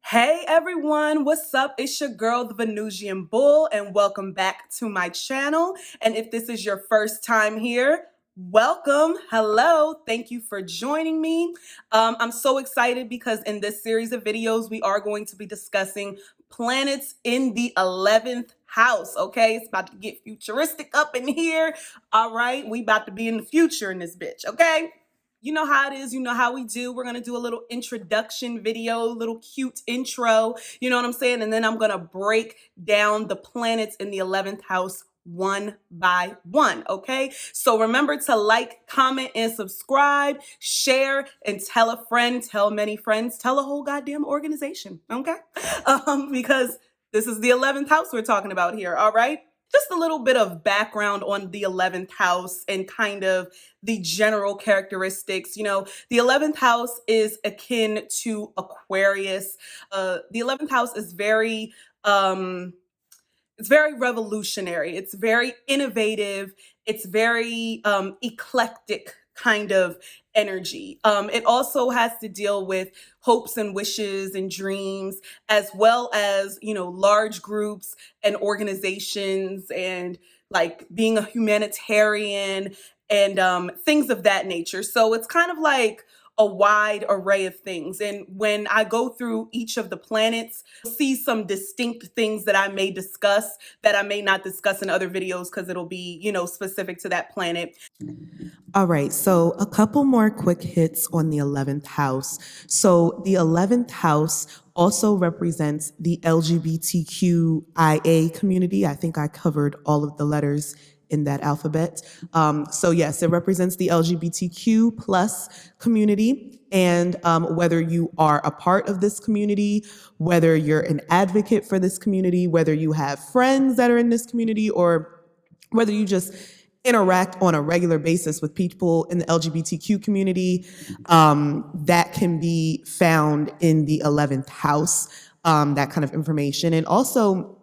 Hey everyone, what's up? It's your girl, the Venusian Bull, and welcome back to my channel. And if this is your first time here, welcome. Hello. Thank you for joining me. I'm so excited because in this series of videos, we are going to be discussing planets in the 11th house. Okay, it's about to get futuristic up in here. All right, we about to be in the future in this bitch. Okay. You know how it is, you know how we do. We're going to do a little introduction video, little cute intro, you know what I'm saying? And then I'm going to break down the planets in the 11th house one by one, okay? So remember to like, comment, and subscribe, share, and tell a friend, tell many friends, tell a whole goddamn organization, okay? Because this is the 11th house we're talking about here, all right? Just a little bit of background on the 11th house and kind of the general characteristics. You know, the 11th house is akin to Aquarius. The 11th house is it's very revolutionary. It's very innovative. It's very eclectic kind of energy. It also has to deal with hopes and wishes and dreams, as well as, you know, large groups and organizations and like being a humanitarian and things of that nature. So it's kind of like a wide array of things. And when I go through each of the planets, you'll see some distinct things that I may discuss that I may not discuss in other videos because it'll be, you know, specific to that planet. All right, so a couple more quick hits on the 11th house. So the 11th house also represents the LGBTQIA community. I think I covered all of the letters in that alphabet. So yes, it represents the LGBTQ plus community. And whether you are a part of this community, whether you're an advocate for this community, whether you have friends that are in this community, or whether you just interact on a regular basis with people in the LGBTQ community, that can be found in the 11th house, that kind of information. And also,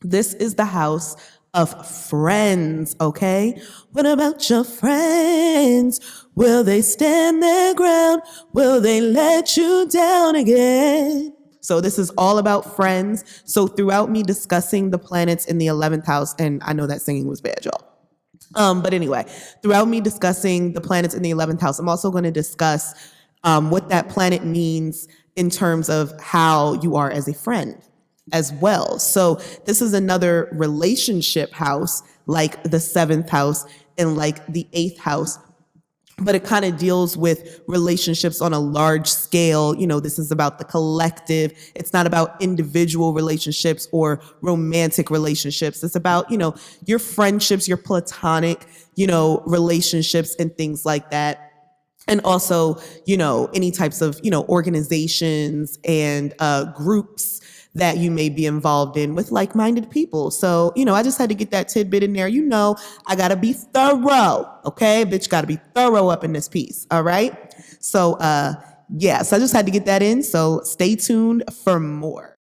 this is the house of friends, okay? What about your friends? Will they stand their ground? Will they let you down again? So this is all about friends. So throughout me discussing the planets in the 11th house, and I know that singing was bad, y'all. But anyway, throughout me discussing the planets in the 11th house, I'm also going to discuss what that planet means in terms of how you are as a friend as well. So this is another relationship house, like the 7th house and like the 8th house, but it kind of deals with relationships on a large scale. You know, this is about the collective. It's not about individual relationships or romantic relationships. It's about, you know, your friendships, your platonic, you know, relationships and things like that. And also, you know, any types of, you know, organizations and groups that you may be involved in with like-minded people. So, you know, I just had to get that tidbit in there. You know, I got to be thorough. Okay. Bitch, got to be thorough up in this piece. All right. So, yeah, so I just had to get that in. So stay tuned for more.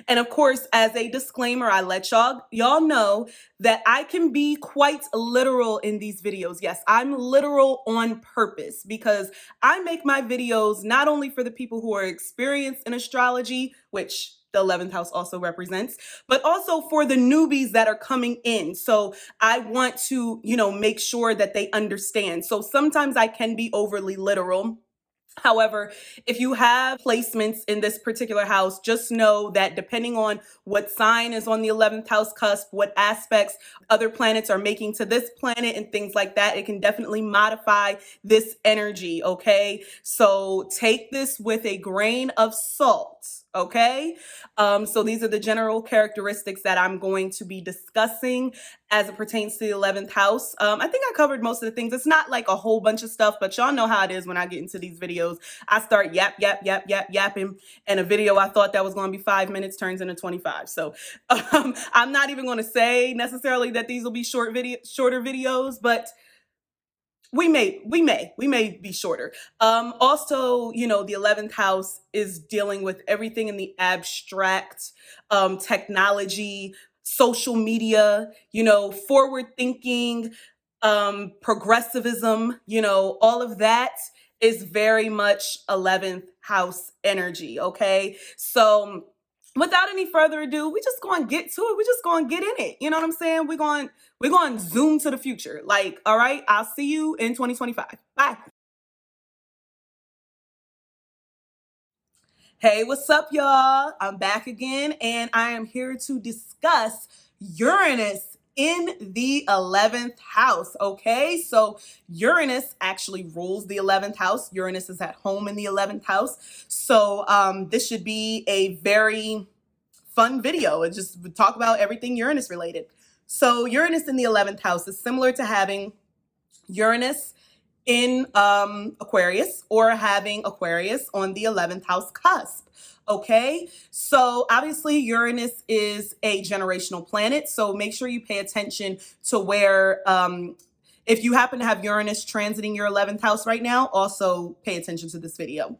And of course, as a disclaimer, I let y'all know that I can be quite literal in these videos. Yes, I'm literal on purpose because I make my videos not only for the people who are experienced in astrology, which the 11th house also represents, but also for the newbies that are coming in. So I want to, you know, make sure that they understand. So sometimes I can be overly literal. However, if you have placements in this particular house, just know that depending on what sign is on the 11th house cusp, what aspects other planets are making to this planet and things like that, it can definitely modify this energy, okay? So take this with a grain of salt. Okay, so these are the general characteristics that I'm going to be discussing as it pertains to the 11th house. I think I covered most of the things. It's not like a whole bunch of stuff, but y'all know how it is when I get into these videos. I start yapping, and a video I thought that was going to be 5 minutes turns into 25. So I'm not even going to say necessarily that these will be shorter videos, but we may be shorter. Also, you know, the 11th house is dealing with everything in the abstract, technology, social media, you know, forward thinking, progressivism, you know, all of that is very much 11th house energy. Okay. So without any further ado, we just going to get to it. We just going to get in it. You know what I'm saying? We're going to zoom to the future. Like, all right, I'll see you in 2025. Bye. Hey, what's up, y'all? I'm back again, and I am here to discuss Uranus in the 11th house. Okay, so Uranus actually rules the 11th house. Uranus is at home in the 11th house. So, this should be a very fun video. It just would talk about everything Uranus related. So, Uranus in the 11th house is similar to having Uranus in Aquarius or having Aquarius on the 11th house cusp. Okay, so obviously Uranus is a generational planet, so make sure you pay attention to where, if you happen to have Uranus transiting your 11th house right now, also pay attention to this video.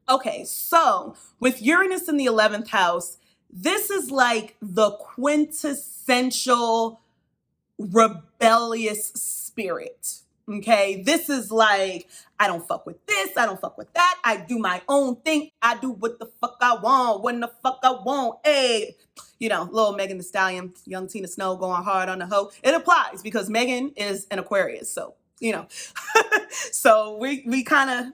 Okay, so with Uranus in the 11th house, this is like the quintessential rebellious spirit. Okay, this is like, I don't fuck with this, I don't fuck with that, I do my own thing, I do what the fuck I want, when the fuck I want. Hey, little Megan the Stallion, young Tina Snow going hard on the hoe. It applies because Megan is an Aquarius, so so we kind of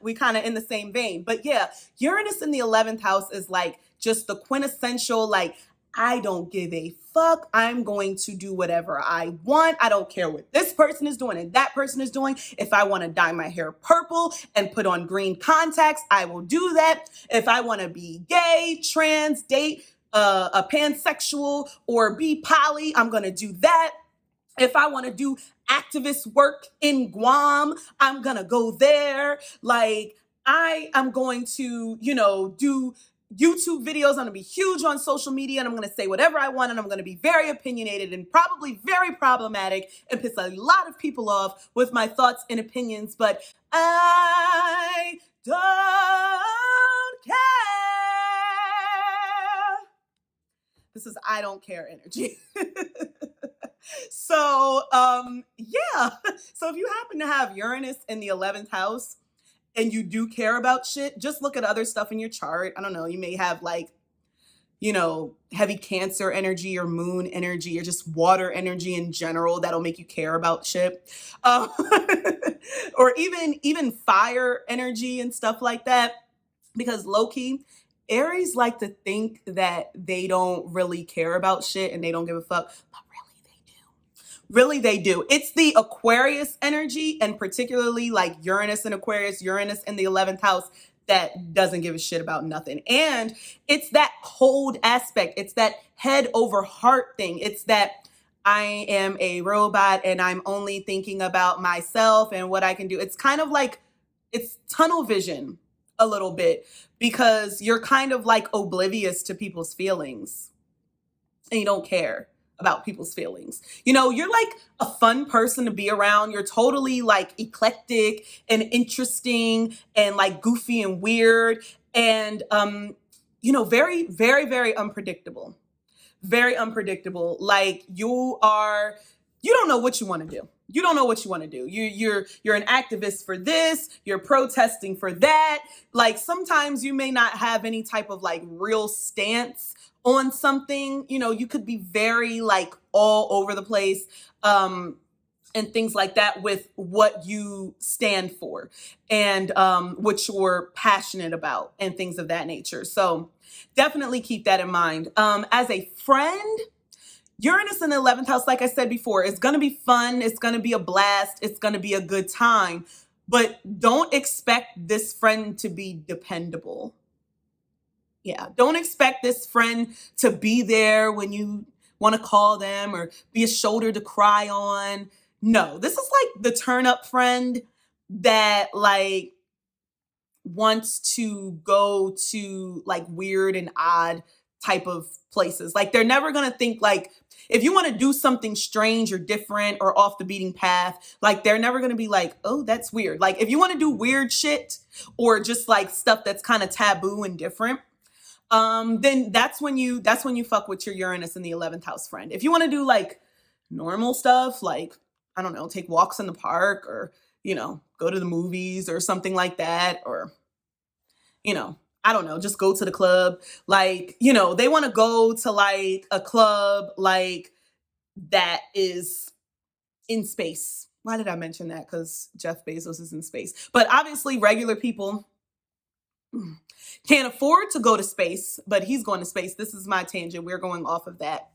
in the same vein. But yeah, Uranus in the 11th house is like just the quintessential, like, I don't give a fuck. I'm going to do whatever I want. I don't care what this person is doing and that person is doing. If I want to dye my hair purple and put on green contacts, I will do that. If I want to be gay, trans, date a pansexual, or be poly, I'm going to do that. If I want to do activist work in Guam, I'm going to go there. Like, I am going to, do YouTube videos. I'm going to be huge on social media, and I'm going to say whatever I want, and I'm going to be very opinionated and probably very problematic and piss a lot of people off with my thoughts and opinions, but I don't care. This is I don't care energy. So, yeah. So if you happen to have Uranus in the 11th house and you do care about shit, just look at other stuff in your chart. I don't know. You may have like, heavy Cancer energy or moon energy or just water energy in general that'll make you care about shit. Um, or even fire energy and stuff like that. Because low-key, Aries like to think that they don't really care about shit and they don't give a fuck, but really they do. Really they do. It's the Aquarius energy, and particularly like Uranus in Aquarius, Uranus in the 11th house, that doesn't give a shit about nothing. And it's that cold aspect. It's that head over heart thing. It's that I am a robot and I'm only thinking about myself and what I can do. It's kind of like, it's tunnel vision a little bit, because you're kind of like oblivious to people's feelings and you don't care about people's feelings. You're like a fun person to be around. You're totally like eclectic and interesting and like goofy and weird and very, very, very unpredictable. Very unpredictable. Like you don't know what you want to do. You don't know what you want to do. You're an activist for this, you're protesting for that. Like sometimes you may not have any type of like real stance on something. You could be very like all over the place. And things like that with what you stand for and what you're passionate about and things of that nature. So definitely keep that in mind. As a friend, Uranus in the 11th house, like I said before, is going to be fun. It's going to be a blast. It's going to be a good time. But don't expect this friend to be dependable. Yeah, don't expect this friend to be there when you want to call them or be a shoulder to cry on. No, this is like the turn up friend that like wants to go to like weird and odd type of places. Like they're never going to think like, if you want to do something strange or different or off the beating path, like they're never going to be like, oh, that's weird. Like if you want to do weird shit or just like stuff that's kind of taboo and different, then that's when you fuck with your Uranus in the 11th house friend. If you want to do like normal stuff, like, I don't know, take walks in the park or go to the movies or something like that, or, I don't know, just go to the club. Like, they want to go to like a club like that is in space. Why did I mention that? Because Jeff Bezos is in space. But obviously, regular people can't afford to go to space, but he's going to space. This is my tangent. We're going off of that.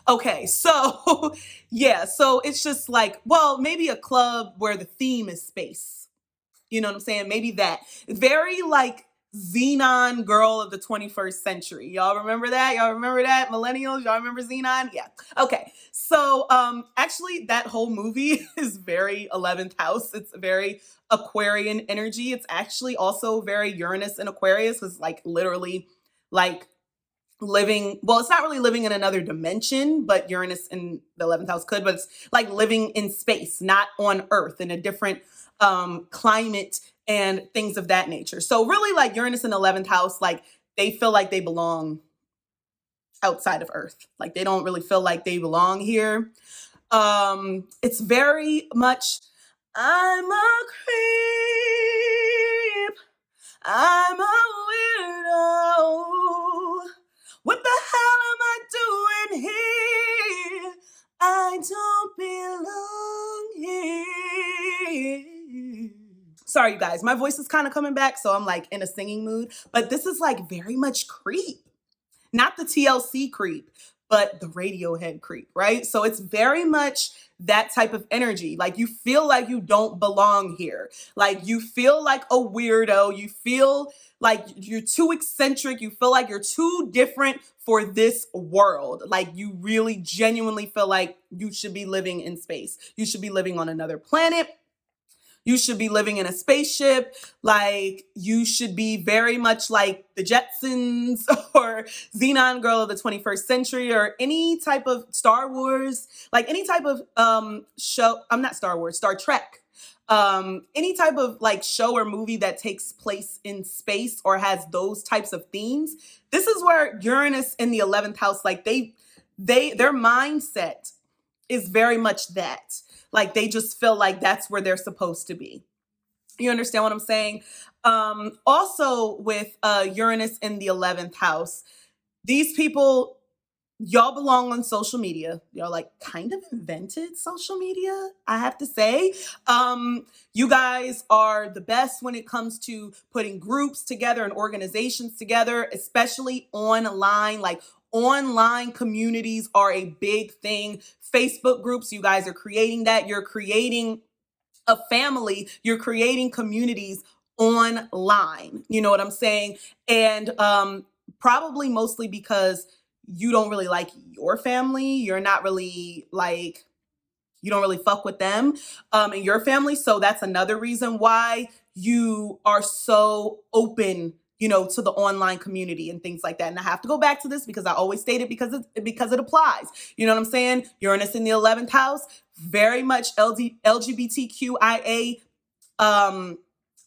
Okay, so yeah, so it's just like, well, maybe a club where the theme is space. You know what I'm saying? Maybe that. Very like Xenon girl of the 21st century. Y'all remember that? Y'all remember that? Millennials, y'all remember Xenon? Yeah. Okay. So actually that whole movie is very 11th house. It's very Aquarian energy. It's actually also very Uranus in Aquarius. It's like literally like living, well, it's not really living in another dimension, but Uranus in the 11th house could, but it's like living in space, not on Earth, in a different climate and things of that nature. So really like Uranus in the 11th house, like they feel like they belong outside of Earth. Like they don't really feel like they belong here. It's very much, I'm a creep, I'm a weirdo. What the hell am I doing here? I don't belong here. Sorry, you guys, my voice is kind of coming back, so I'm like in a singing mood. But this is like very much creep. Not the TLC creep, but the Radiohead creep, right? So it's very much that type of energy. Like you feel like you don't belong here. Like you feel like a weirdo. You feel like you're too eccentric. You feel like you're too different for this world. Like you really genuinely feel like you should be living in space. You should be living on another planet. You should be living in a spaceship. Like you should be very much like the Jetsons or Xenon Girl of the 21st century or any type of Star Wars, like any type of show. I'm not Star Wars, Star Trek. Any type of like show or movie that takes place in space or has those types of themes. This is where Uranus in the 11th house, like their mindset is very much that. Like they just feel like that's where they're supposed to be. You understand what I'm saying? Also with Uranus in the 11th house, these people, y'all belong on social media. Y'all like kind of invented social media, I have to say. You guys are the best when it comes to putting groups together and organizations together, especially online. Like online communities are a big thing. Facebook groups, you guys are creating that. You're creating a family, you're creating communities online. You know what I'm saying? And probably mostly because you don't really like your family. You're not really like, you don't really fuck with them and your family. So that's another reason why you are so open, to the online community and things like that. And I have to go back to this because I always state it because it applies. You know what I'm saying? Uranus in the 11th house, very much LGBTQIA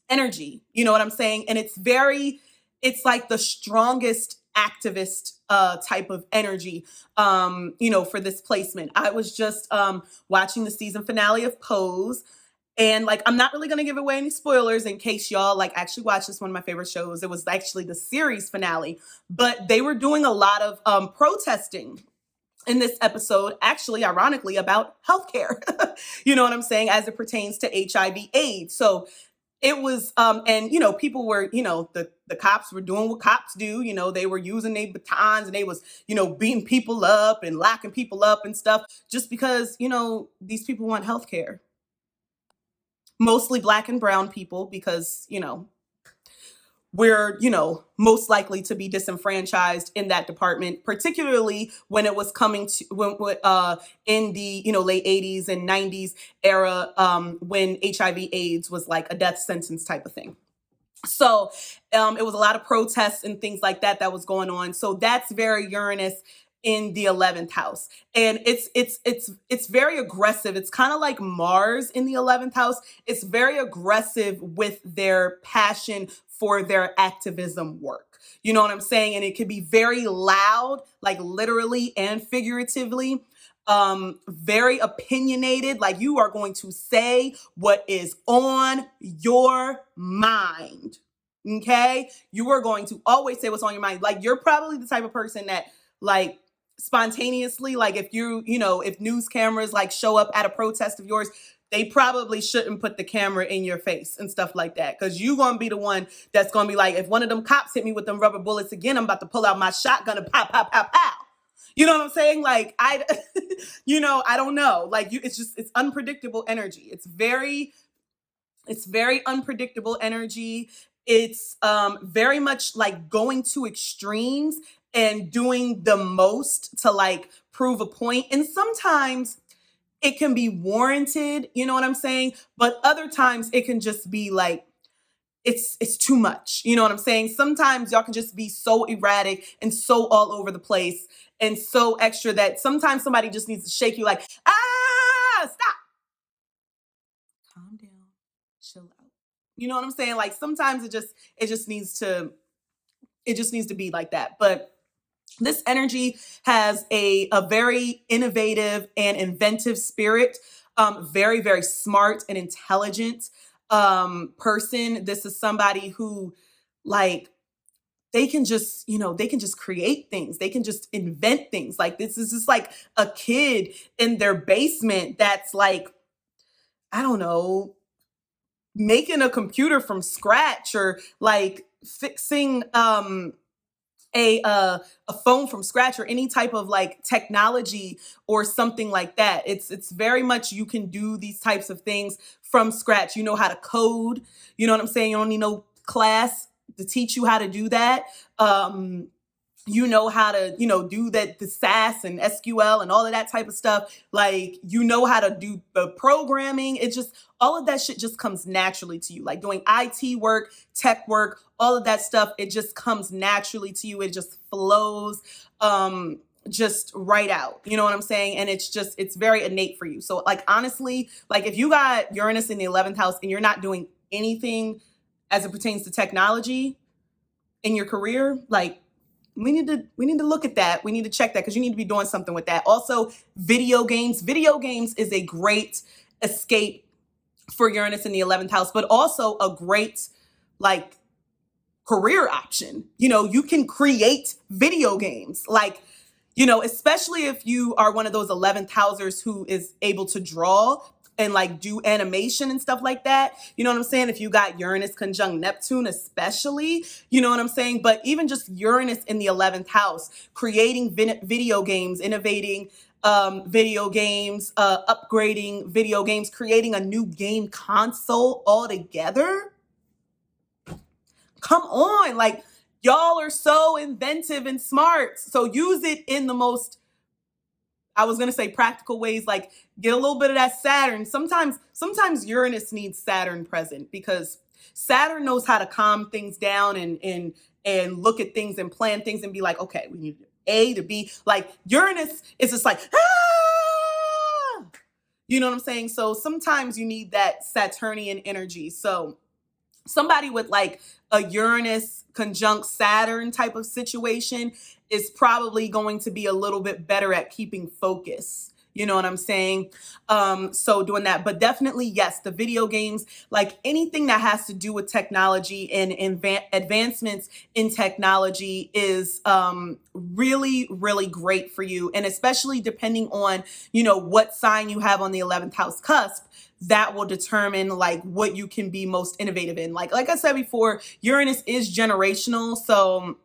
energy. You know what I'm saying? And it's like the strongest activist type of energy, for this placement. I was just watching the season finale of Pose. And like, I'm not really going to give away any spoilers in case y'all like actually watch this, one of my favorite shows. It was actually the series finale, but they were doing a lot of protesting in this episode, actually, ironically, about healthcare. You know what I'm saying? As it pertains to HIV/AIDS. So it was, and people were, the cops were doing what cops do. They were using their batons and they was, beating people up and locking people up and stuff just because, these people want healthcare. Mostly Black and brown people because, we're, most likely to be disenfranchised in that department, particularly when it was coming to in the, late 80s and 90s era, when HIV/AIDS was like a death sentence type of thing. So it was a lot of protests and things like that was going on. So that's very Uranus in the 11th house. And it's very aggressive. It's kind of like Mars in the 11th house. It's very aggressive with their passion for their activism work. You know what I'm saying? And it could be very loud, like literally and figuratively. very opinionated. Like, you are going to say what is on your mind. Okay? You are going to always say what's on your mind. Like, you're probably the type of person that, like, spontaneously, like, if if news cameras like show up at a protest of yours, they probably shouldn't put the camera in your face and stuff like that, because you're gonna be the one that's gonna be like, if one of them cops hit me with them rubber bullets again, I'm about to pull out my shotgun and pow, pow, pow, pow. You know what I'm saying? Like, I don't know. Like, it's unpredictable energy. It's very unpredictable energy. It's very much like going to extremes and doing the most to like prove a point. And sometimes it can be warranted, you know what I'm saying? But other times it can just be like, it's too much. You know what I'm saying? Sometimes y'all can just be so erratic and so all over the place and so extra that sometimes somebody just needs to shake you like, stop. Calm down. Chill out. You know what I'm saying? Like, sometimes it just needs to be like that. But this energy has a very innovative and inventive spirit. Very, very smart and intelligent person. This is somebody who, like, they can just create things. They can just invent things. Like, this is just like a kid in their basement that's like, I don't know, making a computer from scratch, or like fixing a phone from scratch, or any type of like technology or something like that. It's very much, you can do these types of things from scratch. You know how to code. You know what I'm saying? You don't need no class to teach you how to do that. You know how to, do that, the SAS and SQL and all of that type of stuff. Like, you know how to do the programming. It just, all of that shit just comes naturally to you. Like, doing IT work, tech work, all of that stuff, it just comes naturally to you. It just flows just right out. You know what I'm saying? And it's very innate for you. So, like, honestly, like, if you got Uranus in the 11th house and you're not doing anything as it pertains to technology in your career, like, we need to look at that. We need to check that, because you need to be doing something with that. Also, video games. Video games is a great escape for Uranus in the 11th house, but also a great, like, career option. You can create video games. Like, especially if you are one of those 11th housers who is able to draw and like do animation and stuff like that. You know what I'm saying? If you got Uranus conjunct Neptune, especially, you know what I'm saying? But even just Uranus in the 11th house, creating video games, innovating video games, upgrading video games, creating a new game console altogether. Come on. Like, y'all are so inventive and smart. So use it in the most, I was going to say, practical ways. Like, get a little bit of that Saturn. Sometimes Uranus needs Saturn present, because Saturn knows how to calm things down and look at things and plan things and be like, okay, we need A to B. Like, Uranus is just like, you know what I'm saying? So sometimes you need that Saturnian energy. So somebody with like a Uranus conjunct Saturn type of situation is probably going to be a little bit better at keeping focus. You know what I'm saying? So doing that, but definitely, yes, the video games, like anything that has to do with technology and advancements in technology is really, really great for you. And especially depending on, what sign you have on the 11th house cusp, that will determine like what you can be most innovative in. Like I said before, Uranus is generational. So,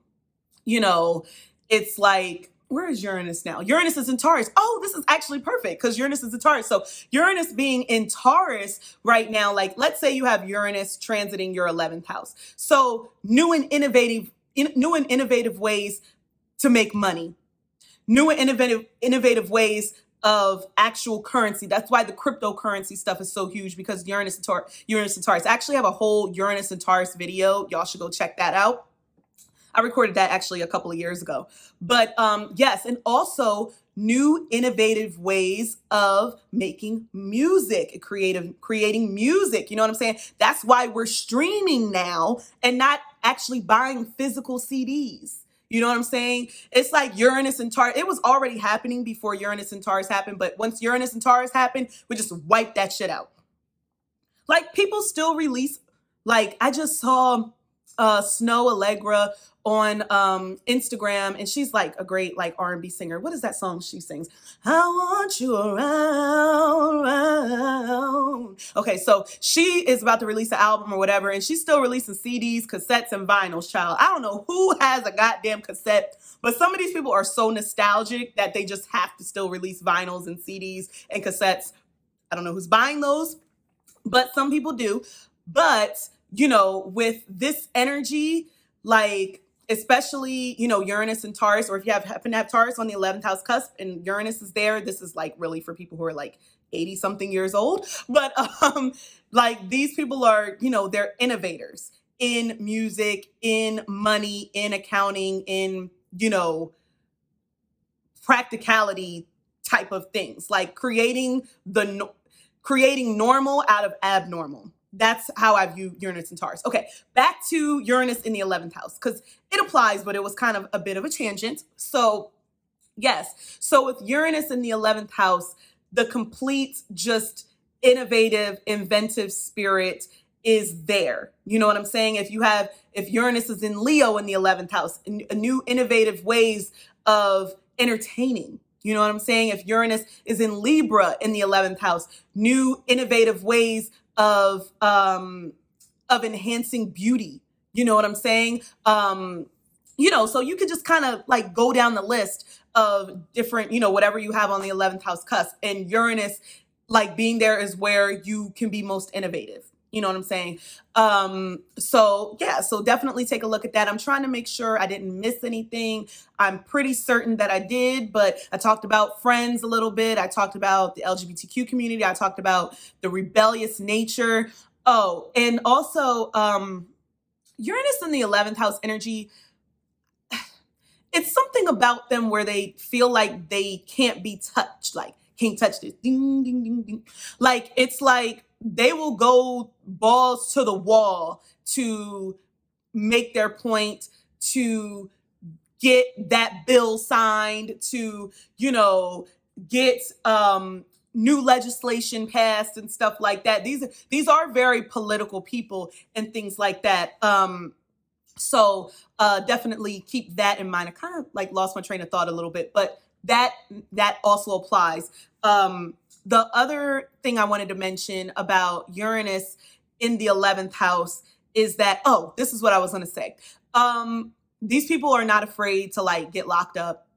it's like, where is Uranus now? Uranus is in Taurus. Oh, this is actually perfect, because Uranus is in Taurus. So Uranus being in Taurus right now, like, let's say you have Uranus transiting your 11th house. So new and innovative ways to make money, new and innovative ways of actual currency. That's why the cryptocurrency stuff is so huge, because Uranus and Taurus. I actually have a whole Uranus and Taurus video. Y'all should go check that out. I recorded that actually a couple of years ago. But yes, and also new innovative ways of making music, creating music. You know what I'm saying? That's why we're streaming now and not actually buying physical CDs. You know what I'm saying? It's like Uranus and Taurus. It was already happening before Uranus and Taurus happened, but once Uranus and Taurus happened, we just wiped that shit out. Like people still release, like I just saw Snow Allegra on Instagram, and she's like a great like R&B singer. What is that song she sings? I want you around. Okay, so she is about to release an album or whatever, and she's still releasing CDs, cassettes, and vinyls, child. I don't know who has a goddamn cassette, but some of these people are so nostalgic that they just have to still release vinyls and CDs and cassettes. I don't know who's buying those, but some people do. But, you know, with this energy, like, especially, you know, Uranus and Taurus, or if you happen to have Taurus on the 11th house cusp and Uranus is there, this is like really for people who are like 80 something years old. But like these people are, you know, they're innovators in music, in money, in accounting, in, you know, practicality type of things, like creating normal out of abnormal. That's how I view Uranus and Taurus. Okay, back to Uranus in the 11th house, because it applies, but it was kind of a bit of a tangent. So, yes. So, with Uranus in the 11th house, the complete, just innovative, inventive spirit is there. You know what I'm saying? If Uranus is in Leo in the 11th house, new innovative ways of entertaining. You know what I'm saying? If Uranus is in Libra in the 11th house, new innovative ways of enhancing beauty. You know what I'm saying? You know, so you could just kind of like go down the list of different, you know, whatever you have on the 11th house cusp. And Uranus, like being there is where you can be most innovative. You know what I'm saying? So yeah, so definitely take a look at that. I'm trying to make sure I didn't miss anything. I'm pretty certain that I did, but I talked about friends a little bit. I talked about the LGBTQ community. I talked about the rebellious nature. Oh, and also Uranus in the 11th house energy, it's something about them where they feel like they can't be touched, like can't touch this. Ding, ding, ding, ding. Like it's like they will go balls to the wall to make their point, to get that bill signed, to, you know, get new legislation passed and stuff like that. These are very political people and things like that. So definitely keep that in mind. I kind of like lost my train of thought a little bit, but that also applies. The other thing I wanted to mention about Uranus in the 11th house is that, oh, this is what I was going to say. These people are not afraid to like get locked up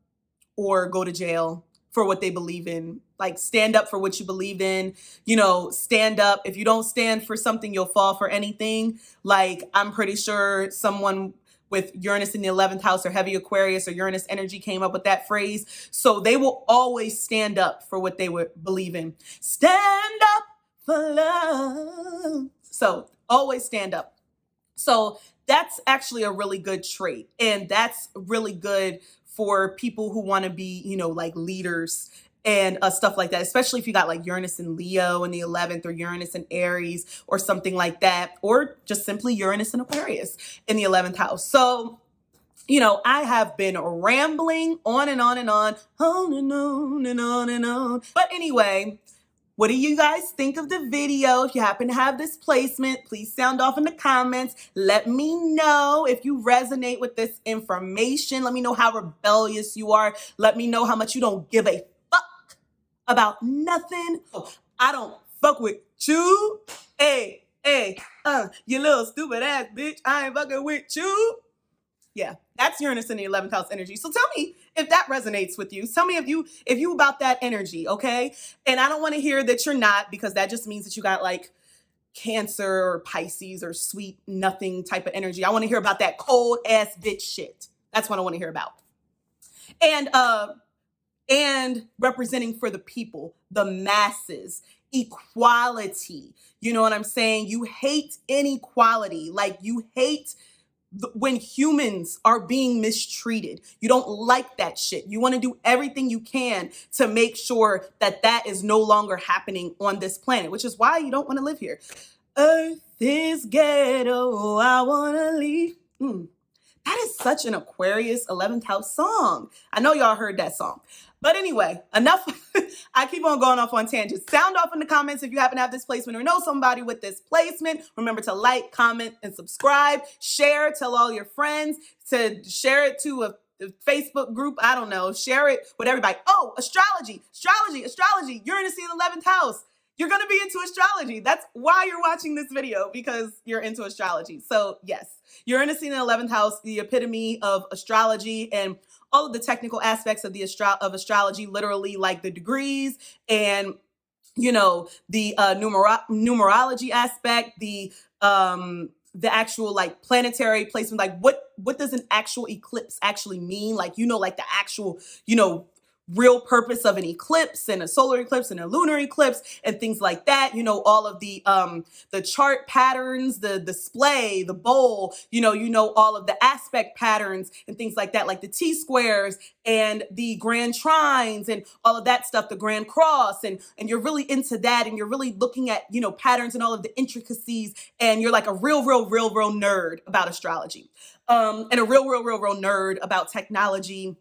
or go to jail for what they believe in. Like stand up for what you believe in, you know, stand up. If you don't stand for something, you'll fall for anything. Like I'm pretty sure someone with Uranus in the 11th house or heavy Aquarius or Uranus energy came up with that phrase. So they will always stand up for what they would believe in. Stand up for love. So always stand up. So that's actually a really good trait. And that's really good for people who want to be, you know, like leaders and stuff like that, especially if you got like Uranus in Leo in the 11th or Uranus in Aries or something like that, or just simply Uranus in Aquarius in the 11th house. So, you know, I have been rambling on and on and on, on and on and on and on. But anyway, what do you guys think of the video? If you happen to have this placement, please sound off in the comments. Let me know if you resonate with this information. Let me know how rebellious you are. Let me know how much you don't give a fuck about nothing. Oh, I don't fuck with you. Hey, you little stupid ass bitch. I ain't fucking with you. Yeah, that's Uranus in the 11th house energy. So tell me if that resonates with you. Tell me if you about that energy, okay? And I don't want to hear that you're not, because that just means that you got like Cancer or Pisces or sweet nothing type of energy. I want to hear about that cold ass bitch shit. That's what I want to hear about. And representing for the people, the masses, equality. You know what I'm saying? You hate inequality. Like you hate when humans are being mistreated. You don't like that shit. You want to do everything you can to make sure that that is no longer happening on this planet, which is why you don't want to live here. Earth is ghetto, I want to leave. That is such an Aquarius 11th house song. I know y'all heard that song. But anyway, enough. I keep on going off on tangents. Sound off in the comments if you happen to have this placement or know somebody with this placement. Remember to like, comment, and subscribe. Share, tell all your friends to share it to a Facebook group. I don't know. Share it with everybody. Oh, astrology. Uranus in the 11th house. You're going to be into astrology. That's why you're watching this video, because you're into astrology. So yes, Uranus in the 11th house, the epitome of astrology and all of the technical aspects of astrology, literally like the degrees and the numerology aspect, the actual like planetary placement, like what does an actual eclipse actually mean? Like, like the actual, real purpose of an eclipse and a solar eclipse and a lunar eclipse and things like that. All of the chart patterns, the display, the bowl, all of the aspect patterns and things like that, like the T-squares and the grand trines and all of that stuff, the grand cross, and you're really into that, and you're really looking at, patterns and all of the intricacies, and you're like a real nerd about astrology, and a real nerd about technology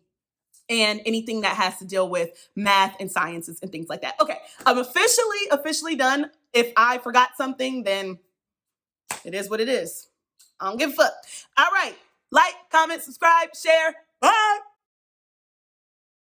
and anything that has to deal with math and sciences and things like that. Okay, I'm officially done. If I forgot something, then it is what it is. I don't give a fuck. All right, like, comment, subscribe, share. Bye.